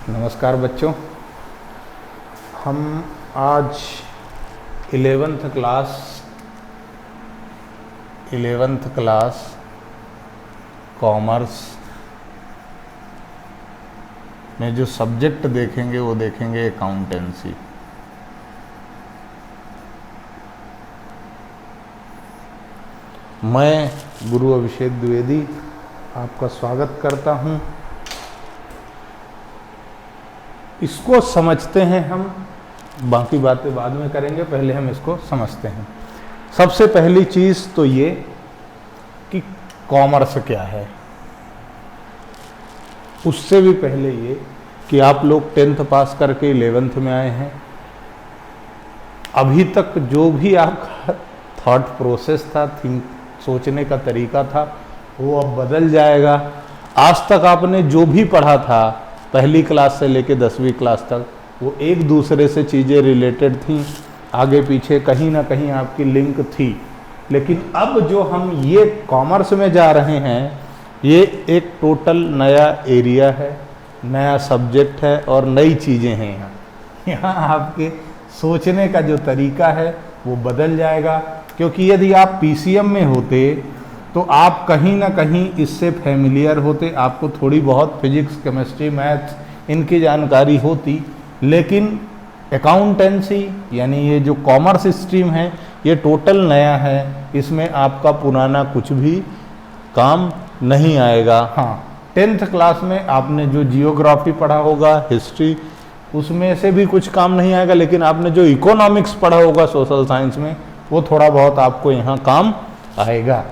नमस्कार बच्चों, हम आज 11th क्लास कॉमर्स में जो सब्जेक्ट देखेंगे वो देखेंगे अकाउंटेंसी। मैं गुरु अभिषेक द्विवेदी आपका स्वागत करता हूं। इसको समझते हैं हम, बाकी बातें बाद में करेंगे, पहले हम इसको समझते हैं। सबसे पहली चीज़ तो ये कि कॉमर्स क्या है। उससे भी पहले ये कि आप लोग 10th पास करके 11th में आए हैं। अभी तक जो भी आपका थॉट प्रोसेस था, सोचने का तरीका था, वो अब बदल जाएगा। आज तक आपने जो भी पढ़ा था पहली क्लास से लेके 10वीं क्लास तक, वो एक दूसरे से चीज़ें रिलेटेड थी, आगे पीछे कहीं ना कहीं आपकी लिंक थी। लेकिन अब जो हम ये कॉमर्स में जा रहे हैं, ये एक टोटल नया एरिया है, नया सब्जेक्ट है और नई चीज़ें हैं। यहाँ आपके सोचने का जो तरीका है वो बदल जाएगा, क्योंकि यदि आप पीसीएम में होते तो आप कहीं ना कहीं इससे फैमिलियर होते, आपको थोड़ी बहुत फिजिक्स, केमिस्ट्री, मैथ्स इनकी जानकारी होती। लेकिन अकाउंटेंसी यानी ये जो कॉमर्स स्ट्रीम है, ये टोटल नया है। इसमें आपका पुराना कुछ भी काम नहीं आएगा। हाँ, 10th क्लास में आपने जो जियोग्राफी पढ़ा होगा, हिस्ट्री, उसमें से भी कुछ काम नहीं आएगा। लेकिन आपने जो इकोनॉमिक्स पढ़ा होगा सोशल साइंस में, वो थोड़ा बहुत आपको यहाँ काम आएगा।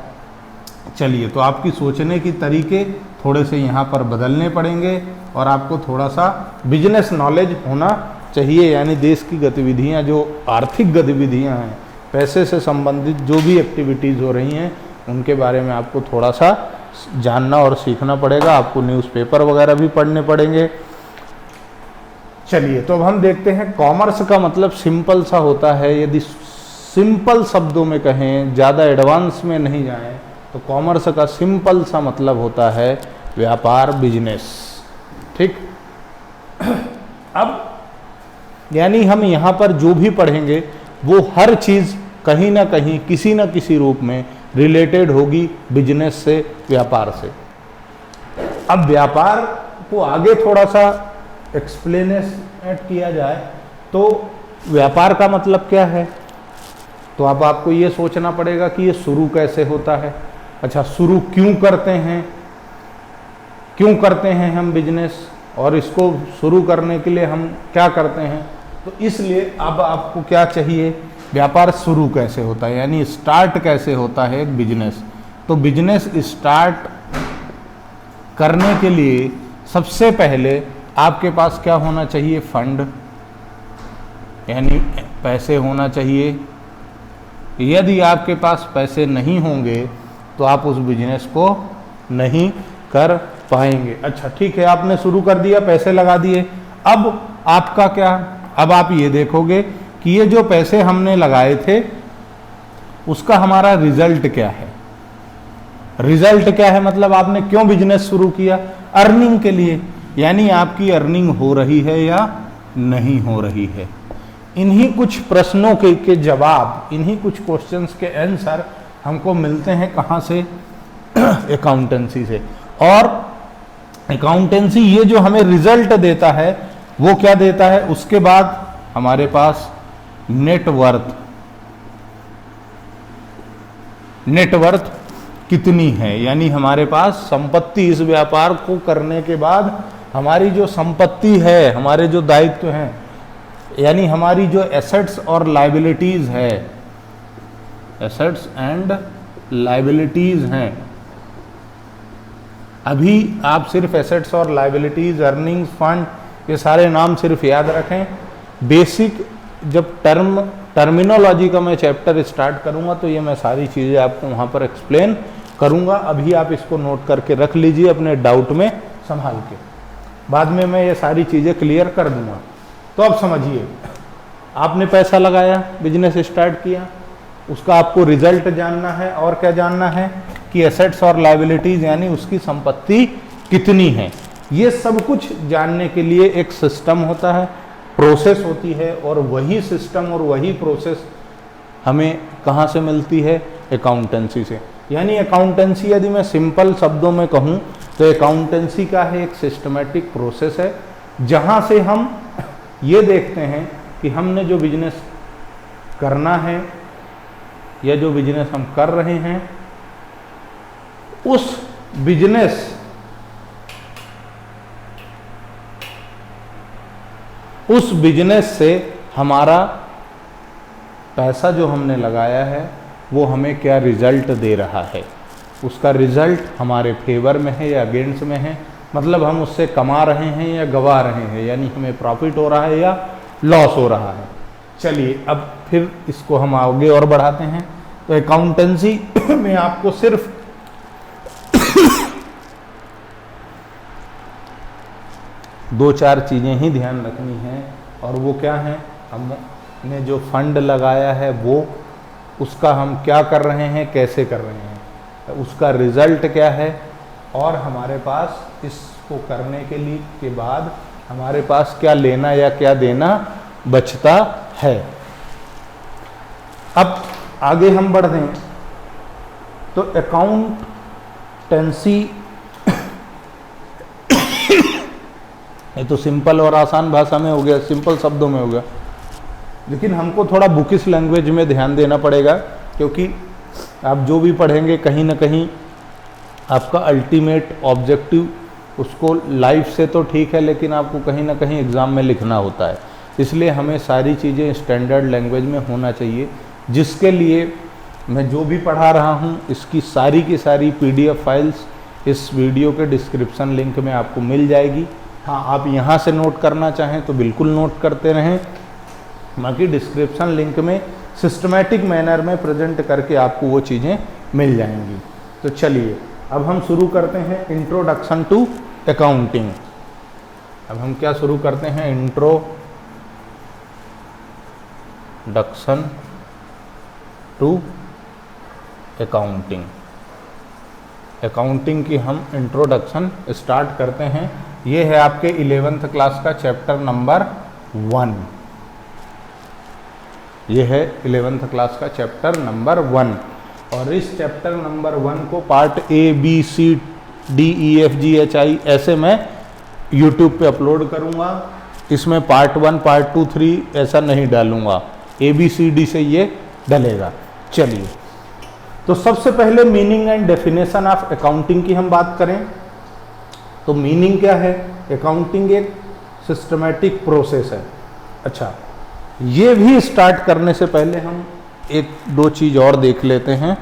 चलिए, तो आपकी सोचने की तरीके थोड़े से यहाँ पर बदलने पड़ेंगे और आपको थोड़ा सा बिजनेस नॉलेज होना चाहिए। यानी देश की गतिविधियाँ, जो आर्थिक गतिविधियाँ हैं, पैसे से संबंधित जो भी एक्टिविटीज़ हो रही हैं, उनके बारे में आपको थोड़ा सा जानना और सीखना पड़ेगा। आपको न्यूज़पेपर वगैरह भी पढ़ने पड़ेंगे। चलिए, तो अब हम देखते हैं कॉमर्स का मतलब सिंपल सा होता है। यदि सिंपल शब्दों में कहें, ज़्यादा एडवांस में नहीं जाएं, तो कॉमर्स का सिंपल सा मतलब होता है व्यापार, बिजनेस। ठीक। अब यानी हम यहाँ पर जो भी पढ़ेंगे वो हर चीज़ कहीं ना कहीं, किसी न किसी रूप में रिलेटेड होगी बिजनेस से, व्यापार से। अब व्यापार को आगे थोड़ा सा एक्सप्लेनेट किया जाए तो व्यापार का मतलब क्या है, तो अब आपको ये सोचना पड़ेगा कि ये शुरू कैसे होता है। अच्छा, शुरू क्यों करते हैं हम बिजनेस, और इसको शुरू करने के लिए हम क्या करते हैं। तो इसलिए अब आपको क्या चाहिए, व्यापार शुरू कैसे होता है, यानी स्टार्ट कैसे होता है एक बिजनेस। तो बिजनेस स्टार्ट करने के लिए सबसे पहले आपके पास क्या होना चाहिए, फंड, यानी पैसे होना चाहिए। यदि आपके पास पैसे नहीं होंगे तो आप उस बिजनेस को नहीं कर पाएंगे। अच्छा, ठीक है, आपने शुरू कर दिया, पैसे लगा दिए। अब आपका क्या, अब आप ये देखोगे कि ये जो पैसे हमने लगाए थे उसका हमारा रिजल्ट क्या है। रिजल्ट क्या है मतलब आपने क्यों बिजनेस शुरू किया, अर्निंग के लिए। यानी आपकी अर्निंग हो रही है या नहीं हो रही है। इन्हीं कुछ प्रश्नों के जवाब, इन्हीं कुछ क्वेश्चंस के आंसर हमको मिलते हैं कहाँ से, अकाउंटेंसी से। और अकाउंटेंसी ये जो हमें रिजल्ट देता है वो क्या देता है, उसके बाद हमारे पास नेटवर्थ कितनी है, यानी हमारे पास संपत्ति, इस व्यापार को करने के बाद हमारी जो संपत्ति है, हमारे जो दायित्व हैं, यानी हमारी जो एसेट्स और लायबिलिटीज है, एसेट्स एंड लायबिलिटीज हैं। अभी आप सिर्फ एसेट्स और लायबिलिटीज, अर्निंग्स, फंड, ये सारे नाम सिर्फ याद रखें। बेसिक जब टर्मिनोलॉजी का मैं चैप्टर स्टार्ट करूंगा तो ये मैं सारी चीज़ें आपको वहाँ पर एक्सप्लेन करूंगा। अभी आप इसको नोट करके रख लीजिए अपने डाउट में संभाल के, बाद में मैं ये सारी चीज़ें क्लियर कर दूंगा। तो अब समझिए, आपने पैसा लगाया, बिजनेस स्टार्ट किया, उसका आपको रिजल्ट जानना है और क्या जानना है कि एसेट्स और लायबिलिटीज यानी उसकी संपत्ति कितनी है। ये सब कुछ जानने के लिए एक सिस्टम होता है, प्रोसेस होती है, और वही सिस्टम और वही प्रोसेस हमें कहाँ से मिलती है? अकाउंटेंसी से। यानी अकाउंटेंसी यदि मैं सिंपल शब्दों में कहूँ तो अकाउंटेंसी का है एक सिस्टमेटिक प्रोसेस है, जहाँ से हम ये देखते हैं कि हमने जो बिजनेस करना है या जो बिजनेस हम कर रहे हैं, उस बिजनेस से हमारा पैसा जो हमने लगाया है वो हमें क्या रिजल्ट दे रहा है, उसका रिजल्ट हमारे फेवर में है या अगेंस्ट में है, मतलब हम उससे कमा रहे हैं या गवा रहे हैं, यानी हमें प्रॉफिट हो रहा है या लॉस हो रहा है। चलिए अब फिर इसको हम आगे और बढ़ाते हैं। तो अकाउंटेंसी में आपको सिर्फ दो चार चीज़ें ही ध्यान रखनी है, और वो क्या है? हमने जो फंड लगाया है वो उसका हम क्या कर रहे हैं, कैसे कर रहे हैं, उसका रिजल्ट क्या है, और हमारे पास इसको करने के लिए के बाद हमारे पास क्या लेना या क्या देना बचता है। अब आगे हम बढ़ दें तो अकाउंटेंसी ये तो सिंपल और आसान भाषा में हो गया, सिंपल शब्दों में हो गया, लेकिन हमको थोड़ा बुकिश लैंग्वेज में ध्यान देना पड़ेगा, क्योंकि आप जो भी पढ़ेंगे कहीं ना कहीं आपका अल्टीमेट ऑब्जेक्टिव उसको लाइफ से तो ठीक है, लेकिन आपको कहीं ना कहीं एग्ज़ाम में लिखना होता है, इसलिए हमें सारी चीज़ें स्टैंडर्ड लैंग्वेज में होना चाहिए, जिसके लिए मैं जो भी पढ़ा रहा हूँ इसकी सारी की सारी PDF फाइल्स इस वीडियो के डिस्क्रिप्शन लिंक में आपको मिल जाएगी। हाँ, आप यहाँ से नोट करना चाहें तो बिल्कुल नोट करते रहें, बाकी डिस्क्रिप्शन लिंक में सिस्टमैटिक मैनर में प्रेजेंट करके आपको वो चीज़ें मिल जाएंगी। तो चलिए अब हम शुरू करते हैं इंट्रोडक्शन टू अकाउंटिंग। अब हम क्या शुरू करते हैं? Introduction to accounting. अकाउंटिंग की हम इंट्रोडक्शन स्टार्ट करते हैं। ये है आपके 11th क्लास का चैप्टर नंबर 1। ये है 11th क्लास का चैप्टर नंबर 1, और इस चैप्टर नंबर 1 को पार्ट ABCDEFGHI ऐसे मैं YouTube पे अपलोड करूँगा। इसमें पार्ट 1, पार्ट 2, 3 ऐसा नहीं डालूँगा, ABCD से ये डलेगा। चलिए, तो सबसे पहले meaning and definition of accounting की हम बात करें तो मीनिंग क्या है? अकाउंटिंग एक सिस्टमैटिक प्रोसेस है। अच्छा, ये भी स्टार्ट करने से पहले हम एक दो चीज़ और देख लेते हैं।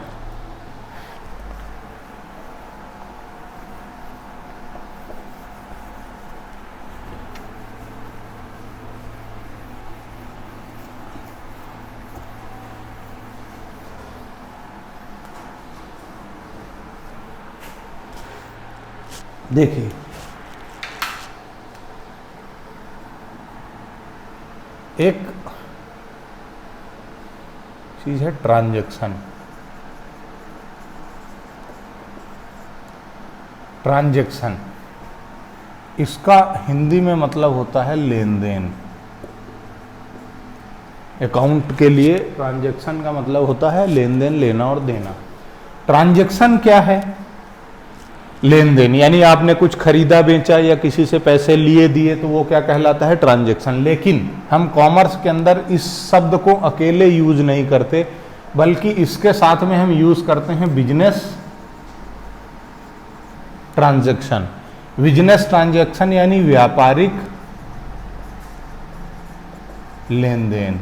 देखिए, एक चीज है ट्रांजैक्शन। ट्रांजैक्शन इसका हिंदी में मतलब होता है लेन देन। अकाउंट के लिए ट्रांजैक्शन का मतलब होता है लेन देन, लेना और देना। ट्रांजैक्शन क्या है? लेन देन, यानी आपने कुछ खरीदा बेचा या किसी से पैसे लिए दिए तो वो क्या कहलाता है? ट्रांजैक्शन। लेकिन हम कॉमर्स के अंदर इस शब्द को अकेले यूज नहीं करते, बल्कि इसके साथ में हम यूज करते हैं बिजनेस ट्रांजैक्शन। बिजनेस ट्रांजैक्शन यानी व्यापारिक लेन देन,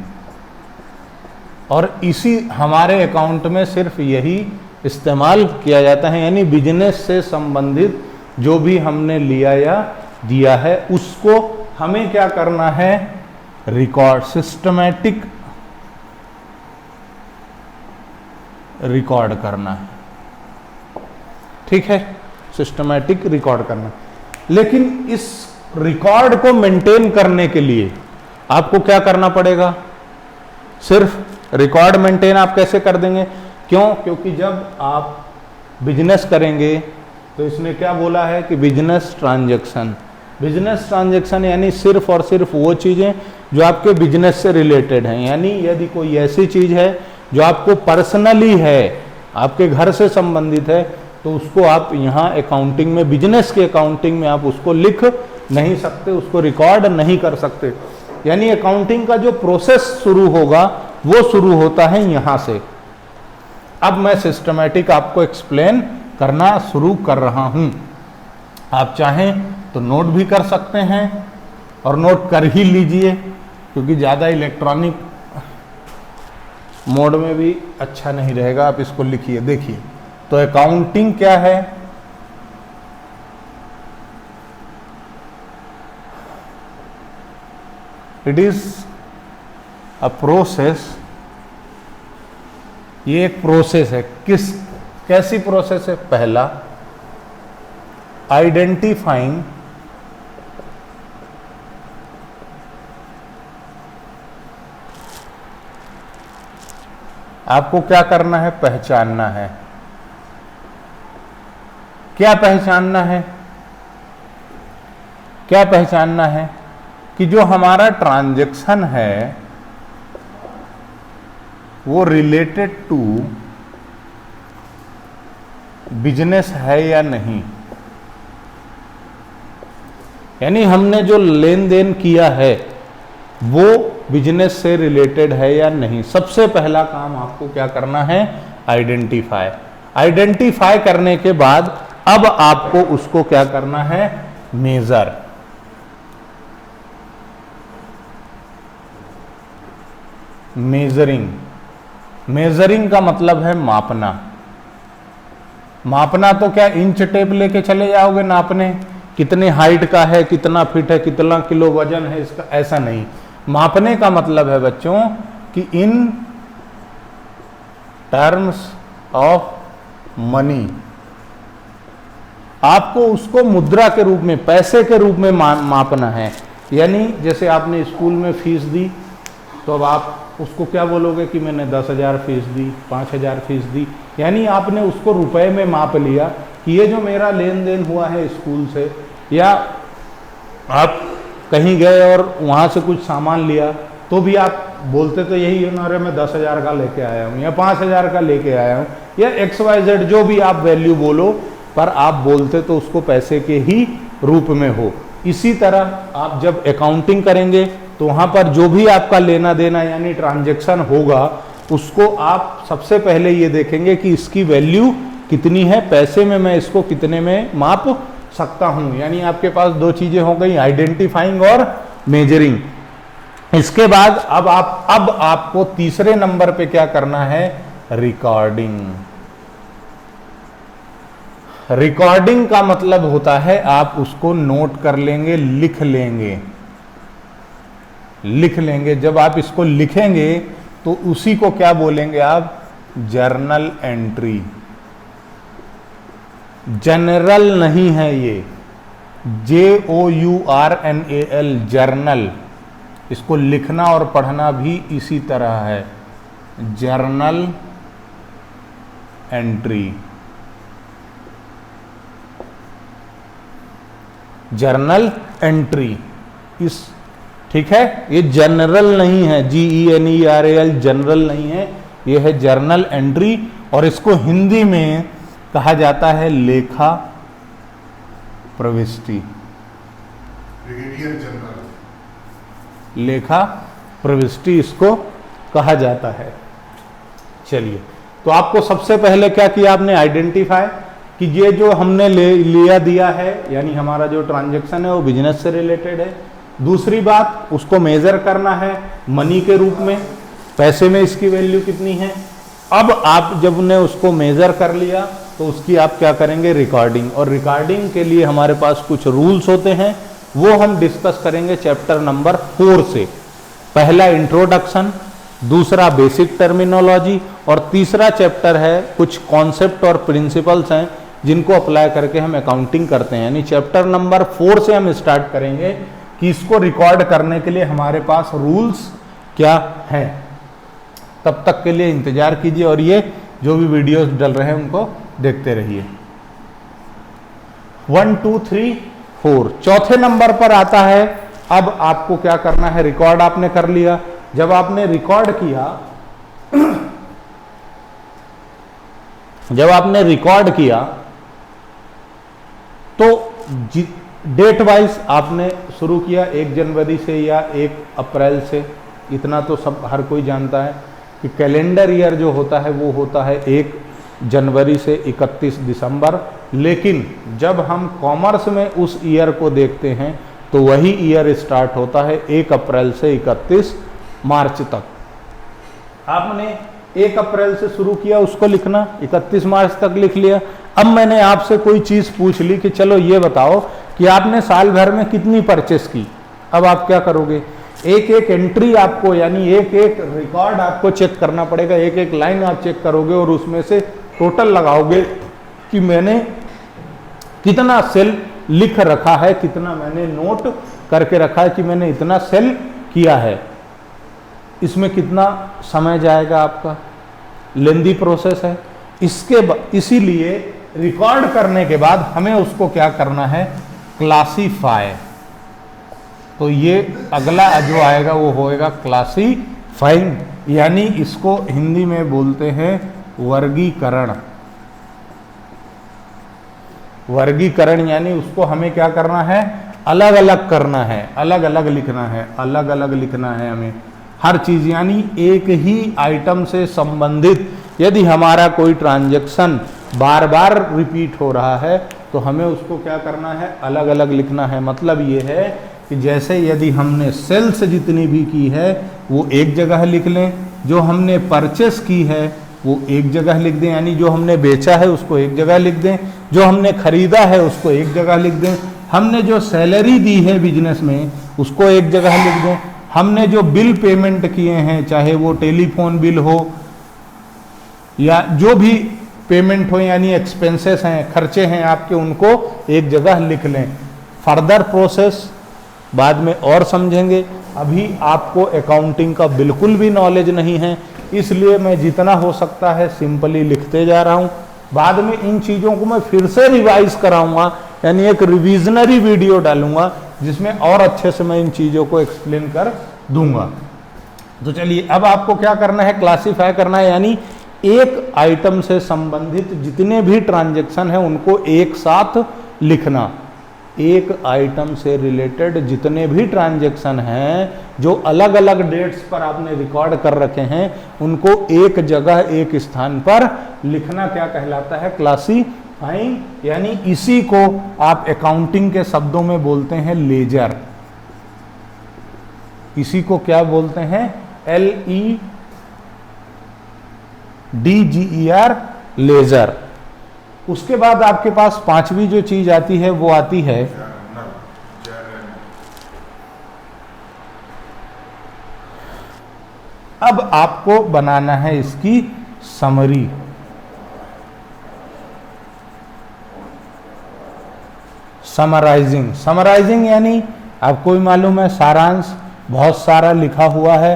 और इसी हमारे अकाउंट में सिर्फ यही इस्तेमाल किया जाता है। यानी बिजनेस से संबंधित जो भी हमने लिया या दिया है उसको हमें क्या करना है? रिकॉर्ड, सिस्टमैटिक रिकॉर्ड करना है। ठीक है, सिस्टमैटिक रिकॉर्ड करना। लेकिन इस रिकॉर्ड को मेंटेन करने के लिए आपको क्या करना पड़ेगा? सिर्फ रिकॉर्ड मेंटेन आप कैसे कर देंगे? क्यों? क्योंकि जब आप बिजनेस करेंगे तो इसने क्या बोला है कि बिजनेस ट्रांजैक्शन। बिजनेस ट्रांजैक्शन यानी सिर्फ और सिर्फ वो चीज़ें जो आपके बिजनेस से रिलेटेड हैं, यानी यदि कोई ऐसी चीज़ है जो आपको पर्सनली है, आपके घर से संबंधित है, तो उसको आप यहाँ अकाउंटिंग में, बिजनेस के अकाउंटिंग में आप उसको लिख नहीं सकते, उसको रिकॉर्ड नहीं कर सकते। यानी अकाउंटिंग का जो प्रोसेस शुरू होगा वो शुरू होता है यहाँ से। अब मैं सिस्टमैटिक आपको एक्सप्लेन करना शुरू कर रहा हूँ। आप चाहें तो नोट भी कर सकते हैं और नोट कर ही लीजिए, क्योंकि ज़्यादा इलेक्ट्रॉनिक मोड में भी अच्छा नहीं रहेगा। आप इसको लिखिए। देखिए, तो अकाउंटिंग क्या है? It is a process. ये एक प्रोसेस है। कैसी प्रोसेस है? पहला, आइडेंटिफाइंग आपको क्या करना है? पहचानना है। क्या पहचानना है? क्या पहचानना है? कि जो हमारा ट्रांजैक्शन है वो रिलेटेड टू बिजनेस है या नहीं। यानी हमने जो लेन देन किया है वो बिजनेस से रिलेटेड है या नहीं। सबसे पहला काम आपको क्या करना है? आइडेंटिफाई। आइडेंटिफाई करने के बाद अब आपको उसको क्या करना है? मेजर। मेजरिंग। मेजरिंग का मतलब है मापना। मापना तो क्या इंच टेप लेके चले जाओगे नापने, कितने हाइट का है, कितना फीट है, कितना किलो वजन है इसका? ऐसा नहीं। मापने का मतलब है बच्चों कि इन टर्म्स ऑफ मनी आपको उसको मुद्रा के रूप में, पैसे के रूप में मापना है। यानी जैसे आपने स्कूल में फीस दी तो अब आप उसको क्या बोलोगे कि मैंने 10,000 फीस दी, 5,000 फीस दी। यानी आपने उसको रुपए में माप लिया कि ये जो मेरा लेन देन हुआ है स्कूल से, या आप कहीं गए और वहाँ से कुछ सामान लिया तो भी आप बोलते तो यही है ना, अरे मैं 10,000 का लेके आया हूँ या 5,000 का लेके आया हूँ, या XYZ जो भी आप वैल्यू बोलो, पर आप बोलते तो उसको पैसे के ही रूप में हो। इसी तरह आप जब अकाउंटिंग करेंगे तो वहाँ पर जो भी आपका लेना देना यानी ट्रांजैक्शन होगा उसको आप सबसे पहले ये देखेंगे कि इसकी वैल्यू कितनी है, पैसे में मैं इसको कितने में माप सकता हूँ। यानी आपके पास दो चीजें हो गई, आइडेंटिफाइंग और मेजरिंग। इसके बाद अब आपको तीसरे नंबर पे क्या करना है? रिकॉर्डिंग। रिकॉर्डिंग का मतलब होता है आप उसको नोट कर लेंगे, लिख लेंगे। लिख लेंगे। जब आप इसको लिखेंगे तो उसी को क्या बोलेंगे आप? Journal entry. जनरल नहीं है ये, JOURNAL, जर्नल। इसको लिखना और पढ़ना भी इसी तरह है, जर्नल एंट्री। जर्नल एंट्री इस, ठीक है, ये जनरल नहीं है, GENERAL, जनरल नहीं है, ये है जर्नल एंट्री। और इसको हिंदी में कहा जाता है लेखा प्रविष्टि। ब्रिगेडियर जनरल लेखा प्रविष्टि इसको कहा जाता है। चलिए, तो आपको सबसे पहले क्या किया आपने? आइडेंटिफाई कि ये जो हमने लिया दिया है यानी हमारा जो ट्रांजैक्शन है वो बिजनेस से रिलेटेड है। दूसरी बात, उसको मेजर करना है मनी के रूप में, पैसे में इसकी वैल्यू कितनी है। अब आप जब ने उसको मेजर कर लिया तो उसकी आप क्या करेंगे? रिकॉर्डिंग। और रिकॉर्डिंग के लिए हमारे पास कुछ रूल्स होते हैं, वो हम डिस्कस करेंगे चैप्टर नंबर 4 से। पहला इंट्रोडक्शन, दूसरा बेसिक टर्मिनोलॉजी, और तीसरा चैप्टर है कुछ कॉन्सेप्ट और प्रिंसिपल्स हैं जिनको अप्लाई करके हम अकाउंटिंग करते हैं। यानी चैप्टर नंबर 4 से हम स्टार्ट करेंगे कि इसको रिकॉर्ड करने के लिए हमारे पास रूल्स क्या हैं। तब तक के लिए इंतजार कीजिए और ये जो भी वीडियोस डल रहे हैं उनको देखते रहिए। 1 2 3 4। चौथे नंबर पर आता है, अब आपको क्या करना है, रिकॉर्ड आपने कर लिया। जब आपने रिकॉर्ड किया, जब आपने रिकॉर्ड किया तो डेट वाइज आपने शुरू किया 1 जनवरी से या 1 अप्रैल से। इतना तो सब हर कोई जानता है कि कैलेंडर ईयर जो होता है वो होता है 1 जनवरी से 31 दिसंबर। लेकिन जब हम कॉमर्स में उस ईयर को देखते हैं तो वही ईयर स्टार्ट होता है 1 अप्रैल से 31 मार्च तक। आपने 1 अप्रैल से शुरू किया उसको लिखना, 31 मार्च तक लिख लिया। अब मैंने आपसे कोई चीज पूछ ली कि चलो ये बताओ कि आपने साल भर में कितनी परचेस की। अब आप क्या करोगे, एक एक एंट्री आपको, यानी एक एक रिकॉर्ड आपको चेक करना पड़ेगा, एक एक लाइन आप चेक करोगे और उसमें से टोटल लगाओगे कि मैंने कितना सेल लिख रखा है, कितना मैंने नोट करके रखा है कि मैंने इतना सेल किया है। इसमें कितना समय जाएगा आपका, लेंदी प्रोसेस है। इसीलिए रिकॉर्ड करने के बाद हमें उसको क्या करना है, क्लासीफाई। तो ये अगला जो आएगा वो होएगा क्लासीफाइंग, यानी इसको हिंदी में बोलते हैं वर्गीकरण। वर्गीकरण यानी उसको हमें क्या करना है, अलग अलग करना है, अलग अलग लिखना है, अलग अलग लिखना है हमें हर चीज। यानी एक ही आइटम से संबंधित यदि हमारा कोई ट्रांजैक्शन बार बार रिपीट हो रहा है तो हमें उसको क्या करना है, अलग अलग लिखना है। मतलब ये है कि जैसे यदि हमने सेल्स जितनी भी की है वो एक जगह लिख लें, जो हमने परचेस की है वो एक जगह लिख दें, यानी जो हमने बेचा है उसको एक जगह लिख दें, जो हमने खरीदा है उसको एक जगह लिख दें, हमने जो सैलरी दी है बिजनेस में उसको एक जगह लिख दें, हमने जो बिल पेमेंट किए हैं, चाहे वो टेलीफोन बिल हो या जो भी पेमेंट हो, यानी एक्सपेंसेस हैं, खर्चे हैं आपके, उनको एक जगह लिख लें। फर्दर प्रोसेस बाद में और समझेंगे। अभी आपको अकाउंटिंग का बिल्कुल भी नॉलेज नहीं है, इसलिए मैं जितना हो सकता है सिंपली लिखते जा रहा हूं। बाद में इन चीज़ों को मैं फिर से रिवाइज कराऊंगा, यानी एक रिविजनरी वीडियो डालूंगा जिसमें और अच्छे से मैं इन चीज़ों को एक्सप्लेन कर दूंगा। तो चलिए, अब आपको क्या करना है, क्लासीफाई करना है, यानी एक आइटम से संबंधित जितने भी ट्रांजैक्शन हैं उनको एक साथ लिखना। एक आइटम से रिलेटेड जितने भी ट्रांजैक्शन हैं जो अलग अलग डेट्स पर आपने रिकॉर्ड कर रखे हैं उनको एक जगह एक स्थान पर लिखना क्या कहलाता है, क्लासीफाइंग। यानी इसी को आप अकाउंटिंग के शब्दों में बोलते हैं लेजर। इसी को क्या बोलते हैं, LEDGER, लेजर। उसके बाद आपके पास पांचवी जो चीज आती है वो आती है अब आपको बनाना है इसकी समरी। समराइजिंग, समराइजिंग यानी आपको भी मालूम है सारांश, बहुत सारा लिखा हुआ है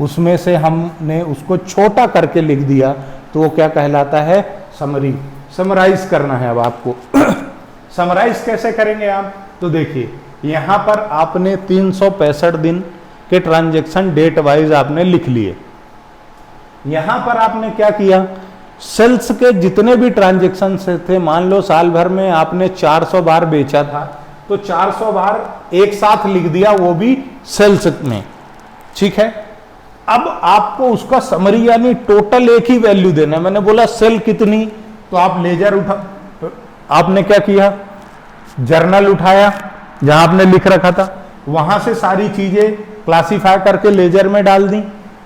उसमें से हमने उसको छोटा करके लिख दिया तो वो क्या कहलाता है, समरी। समराइज करना है अब आपको। समराइज कैसे करेंगे आप, तो देखिए यहां पर आपने 365 दिन के ट्रांजैक्शन डेट वाइज आपने लिख लिए। यहां पर आपने क्या किया, सेल्स के जितने भी ट्रांजैक्शन थे, मान लो साल भर में आपने 400 बार बेचा था तो 400 बार एक साथ लिख दिया, वो भी सेल्स में, ठीक है। अब आपको उसका समरी यानी टोटल एक ही वैल्यू देना है। मैंने बोला सेल कितनी, तो आप लेजर आपने क्या किया, जर्नल उठाया जहां आपने लिख रखा था, वहां से सारी चीजें क्लासीफाई करके लेजर में डाल दी,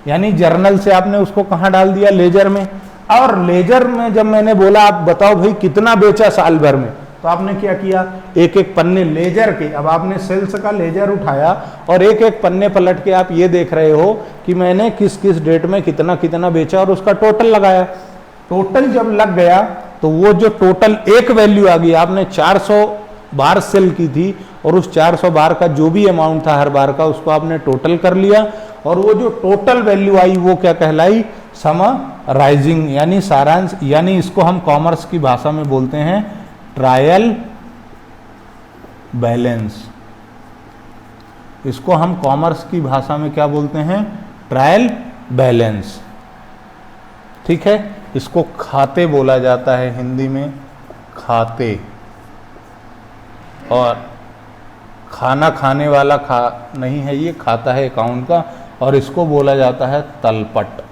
यानी जर्नल से आपने उसको कहां डाल दिया, लेजर में। और लेजर में जब मैंने बोला आप बताओ भाई कितना बेचा साल भर में, तो आपने क्या किया, एक एक पन्ने लेजर के, अब आपने सेल्स का लेजर उठाया और एक एक पन्ने पलट के आप ये देख रहे हो कि मैंने किस किस डेट में कितना कितना बेचा और उसका टोटल लगाया। टोटल जब लग गया तो वो जो टोटल एक वैल्यू आ गई, आपने 400 बार सेल की थी और उस 400 बार का जो भी अमाउंट था हर बार का उसको आपने टोटल कर लिया और वो जो टोटल वैल्यू आई वो क्या कहलाई, समराइजिंग यानी सारांश। यानी इसको हम कॉमर्स की भाषा में बोलते हैं ट्रायल बैलेंस। इसको हम कॉमर्स की भाषा में क्या बोलते हैं? Trial balance. ठीक है, इसको खाते बोला जाता है हिंदी में, खाते। और खाना खाने वाला खा नहीं है, ये खाता है अकाउंट का, और इसको बोला जाता है तलपट।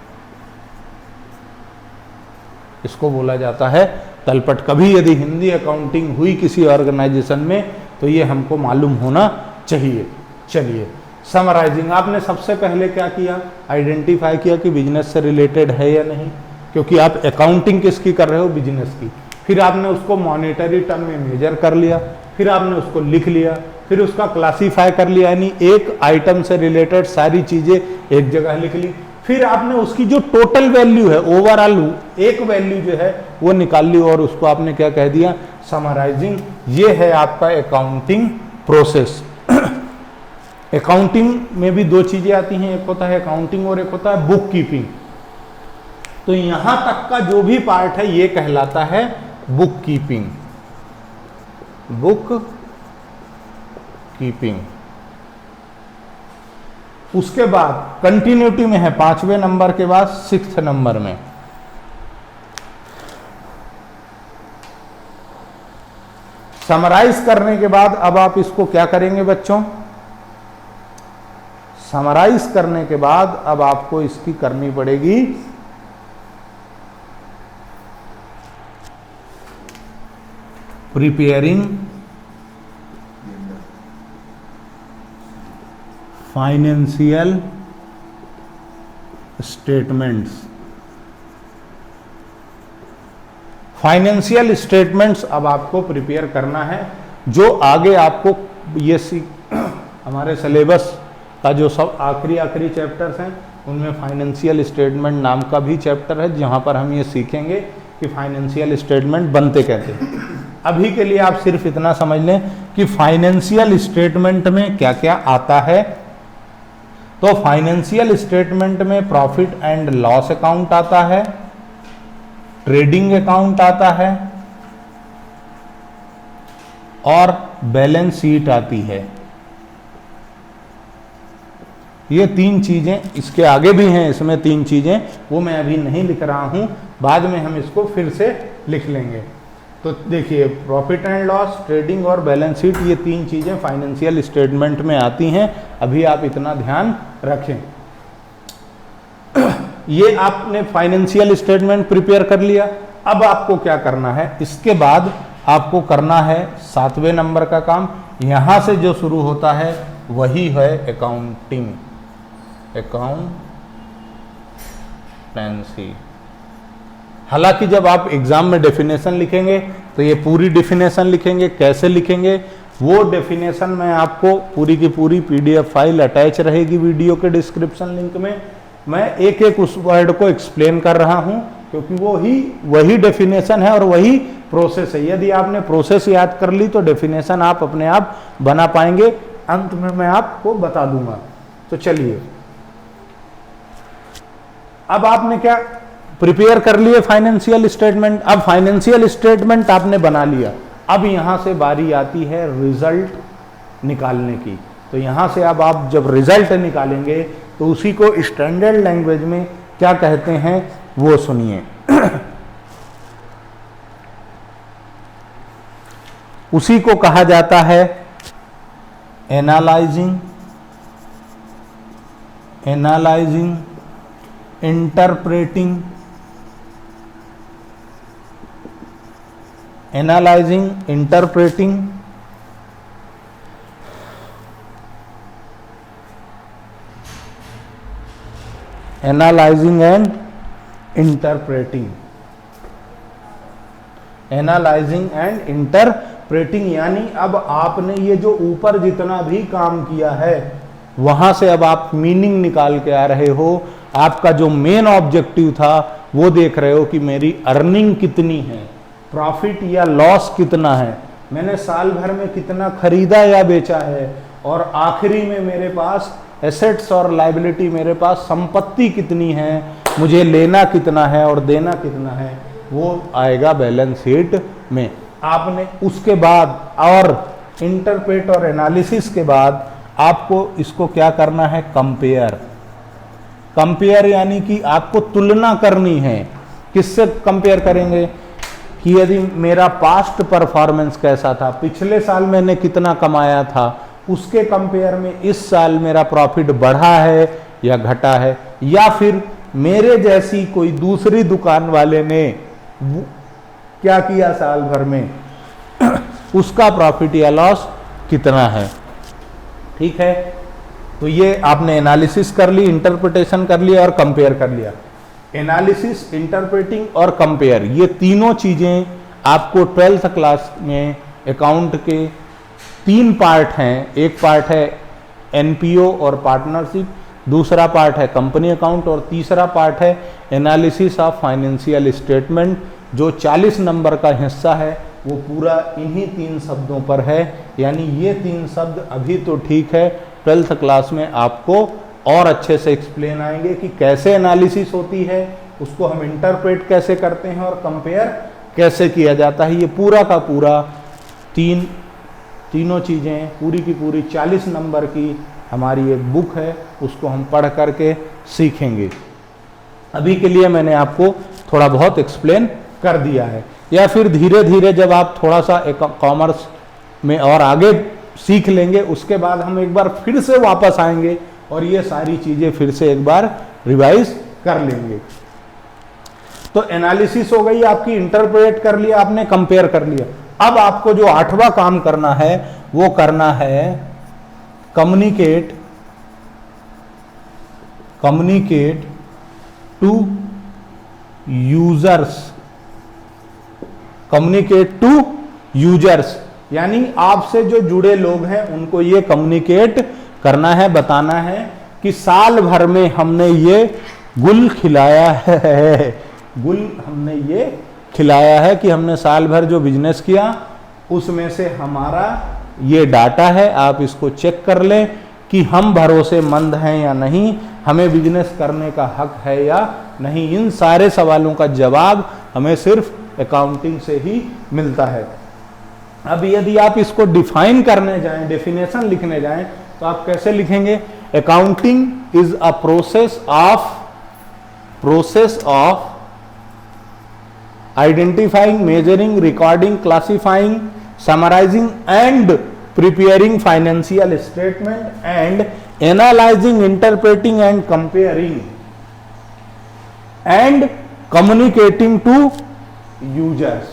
इसको बोला जाता है तलपट। कभी यदि हिंदी अकाउंटिंग हुई किसी ऑर्गेनाइजेशन में तो ये हमको मालूम होना चाहिए। चलिए, समराइजिंग। आपने सबसे पहले क्या किया? आइडेंटिफाई किया कि बिजनेस से रिलेटेड है या नहीं, क्योंकि आप अकाउंटिंग किसकी कर रहे हो? बिजनेस की। फिर आपने उसको मॉनेटरी टर्म में मेजर कर लिया, फिर आपने उसको लिख लिया, फिर उसका क्लासीफाई कर लिया, यानी एक आइटम से रिलेटेड सारी चीजें एक जगह लिख ली। फिर आपने उसकी जो टोटल वैल्यू है, ओवरऑल एक वैल्यू जो है वो निकाल ली, और उसको आपने क्या कह दिया? समराइजिंग। ये है आपका अकाउंटिंग प्रोसेस। अकाउंटिंग में भी दो चीजें आती हैं, एक होता है अकाउंटिंग और एक होता है बुक कीपिंग। तो यहां तक का जो भी पार्ट है ये कहलाता है बुक कीपिंग। Book keeping. उसके बाद कंटिन्यूटी में है 5वें नंबर के बाद 6th नंबर में समराइज करने के बाद अब आप इसको क्या करेंगे बच्चों? समराइज करने के बाद अब आपको इसकी करनी पड़ेगी preparing financial statements. Financial statements अब आपको प्रिपेयर करना है, जो आगे आपको ये हमारे सिलेबस का जो सब आखिरी चैप्टर्स हैं उनमें फाइनेंशियल स्टेटमेंट नाम का भी चैप्टर है, जहां पर हम ये सीखेंगे कि फाइनेंशियल स्टेटमेंट बनते कैसे। अभी के लिए आप सिर्फ इतना समझ लें कि फाइनेंशियल स्टेटमेंट में क्या क्या आता है। तो फाइनेंशियल स्टेटमेंट में प्रॉफिट एंड लॉस अकाउंट आता है, ट्रेडिंग अकाउंट आता है और बैलेंस शीट आती है। ये 3 चीजें, इसके आगे भी हैं इसमें 3 चीजें, वो मैं अभी नहीं लिख रहा हूं, बाद में हम इसको फिर से लिख लेंगे। तो देखिए, प्रॉफिट एंड लॉस, ट्रेडिंग और बैलेंस शीट, ये 3 चीजें फाइनेंशियल स्टेटमेंट में आती हैं। अभी आप इतना ध्यान रखें। ये आपने फाइनेंशियल स्टेटमेंट प्रिपेयर कर लिया। अब आपको क्या करना है? इसके बाद आपको करना है 7वें नंबर का काम। यहां से जो शुरू होता है वही है अकाउंटिंग, अकाउंटेंसी। हालांकि जब आप एग्जाम में डेफिनेशन लिखेंगे तो ये पूरी डेफिनेशन लिखेंगे। कैसे लिखेंगे वो डेफिनेशन मैं आपको पूरी की पूरी PDF फाइल अटैच रहेगी वीडियो के डिस्क्रिप्शन लिंक में। मैं एक एक उस वर्ड को एक्सप्लेन कर रहा हूं, क्योंकि वही डेफिनेशन है और वही प्रोसेस है। यदि आपने प्रोसेस याद कर ली तो डेफिनेशन आप अपने आप बना पाएंगे। अंत में मैं आपको बता दूंगा। तो चलिए, अब आपने क्या प्रिपेयर कर लिए? Financial statement. अब फाइनेंशियल स्टेटमेंट आपने बना लिया। अब यहां से बारी आती है रिजल्ट निकालने की। तो यहां से अब आप जब रिजल्ट निकालेंगे तो उसी को स्टैंडर्ड लैंग्वेज में क्या कहते हैं वो सुनिए। उसी को कहा जाता है analysing, interpreting, analysing, interpreting, analysing and interpreting. Analysing and interpreting यानी अब आपने ये जो ऊपर जितना भी काम किया है वहां से अब आप मीनिंग निकाल के आ रहे हो। आपका जो मेन ऑब्जेक्टिव था वो देख रहे हो कि मेरी अर्निंग कितनी है, प्रॉफिट या लॉस कितना है, मैंने साल भर में कितना खरीदा या बेचा है, और आखिरी में मेरे पास एसेट्स और लायबिलिटी, मेरे पास संपत्ति कितनी है, मुझे लेना कितना है और देना कितना है, वो आएगा बैलेंस शीट में। आपने उसके बाद और इंटरप्रेट और एनालिसिस के बाद आपको इसको क्या करना है, कंपेयर। कंपेयर यानी कि आपको तुलना करनी है। किससे कंपेयर करेंगे कि यदि मेरा पास्ट परफॉर्मेंस कैसा था, पिछले साल मैंने कितना कमाया था, उसके कंपेयर में इस साल मेरा प्रॉफिट बढ़ा है या घटा है, या फिर मेरे जैसी कोई दूसरी दुकान वाले ने क्या किया साल भर में, उसका प्रॉफिट या लॉस कितना है। ठीक है, तो ये आपने एनालिसिस कर ली, इंटरप्रिटेशन कर लिया और कंपेयर कर लिया। एनालिसिस, इंटरप्रेटिंग और कंपेयर, ये तीनों चीजें आपको 12th क्लास में अकाउंट के 3 पार्ट हैं। एक पार्ट है एनपीओ और पार्टनरशिप, दूसरा पार्ट है कंपनी अकाउंट और तीसरा पार्ट है एनालिसिस ऑफ फाइनेंशियल स्टेटमेंट। जो 40 नंबर का हिस्सा है वो पूरा इन्हीं 3 शब्दों पर है। यानी ये 3 शब्द अभी तो ठीक है, 12th क्लास में आपको और अच्छे से एक्सप्लेन आएंगे कि कैसे एनालिसिस होती है, उसको हम इंटरप्रेट कैसे करते हैं और कंपेयर कैसे किया जाता है। ये पूरा का पूरा तीनों चीज़ें पूरी की पूरी 40 नंबर की हमारी एक बुक है, उसको हम पढ़ करके सीखेंगे। अभी के लिए मैंने आपको थोड़ा बहुत एक्सप्लेन कर दिया है, या फिर धीरे धीरे जब आप थोड़ा सा कॉमर्स में और आगे सीख लेंगे, उसके बाद हम एक बार फिर से वापस आएंगे और ये सारी चीज़ें फिर से एक बार रिवाइज कर लेंगे। तो एनालिसिस हो गई आपकी, इंटरप्रेट कर लिया आपने, कंपेयर कर लिया। अब आपको जो 8वां काम करना है वो करना है communicate to users. Communicate to users यानी आपसे जो जुड़े लोग हैं उनको ये कम्युनिकेट करना है, बताना है कि साल भर में हमने ये गुल खिलाया है, हमने ये खिलाया है कि हमने साल भर जो बिजनेस किया उसमें से हमारा ये डाटा है, आप इसको चेक कर लें कि हम भरोसेमंद हैं या नहीं, हमें बिजनेस करने का हक है या नहीं। इन सारे सवालों का जवाब हमें सिर्फ अकाउंटिंग से ही मिलता है। अब यदि आप इसको डिफाइन करने जाएं, डेफिनेशन लिखने जाएं, तो आप कैसे लिखेंगे? Accounting is a process of identifying, measuring, recording, classifying, summarising and preparing financial statement and analyzing, interpreting and comparing and communicating to users।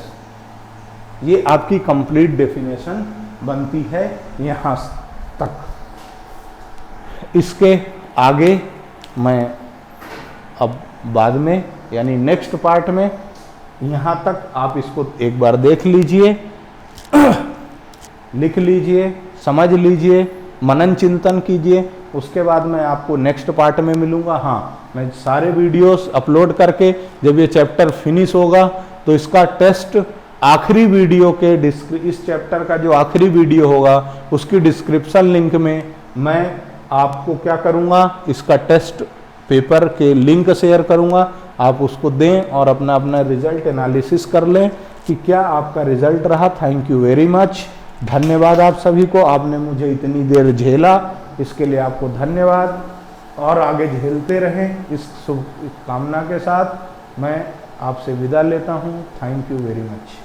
ये आपकी कंप्लीट डेफिनेशन बनती है यहां तक। इसके आगे मैं अब बाद में यानी नेक्स्ट पार्ट में, यहां तक आप इसको एक बार देख लीजिए, लिख लीजिए, समझ लीजिए, मनन चिंतन कीजिए। उसके बाद मैं आपको नेक्स्ट पार्ट में मिलूंगा। हाँ, मैं सारे वीडियोस अपलोड करके जब ये चैप्टर फिनिश होगा तो इसका टेस्ट आखिरी वीडियो के इस चैप्टर का जो आखिरी वीडियो होगा उसकी डिस्क्रिप्शन लिंक में मैं आपको क्या करूँगा, इसका टेस्ट पेपर के लिंक शेयर करूँगा। आप उसको दें और अपना अपना रिजल्ट एनालिसिस कर लें कि क्या आपका रिजल्ट रहा। थैंक यू वेरी मच, धन्यवाद आप सभी को। आपने मुझे इतनी देर झेला, इसके लिए आपको धन्यवाद, और आगे झेलते रहें इस शुभ कामना के साथ मैं आपसे विदा लेता हूँ। Thank you very much.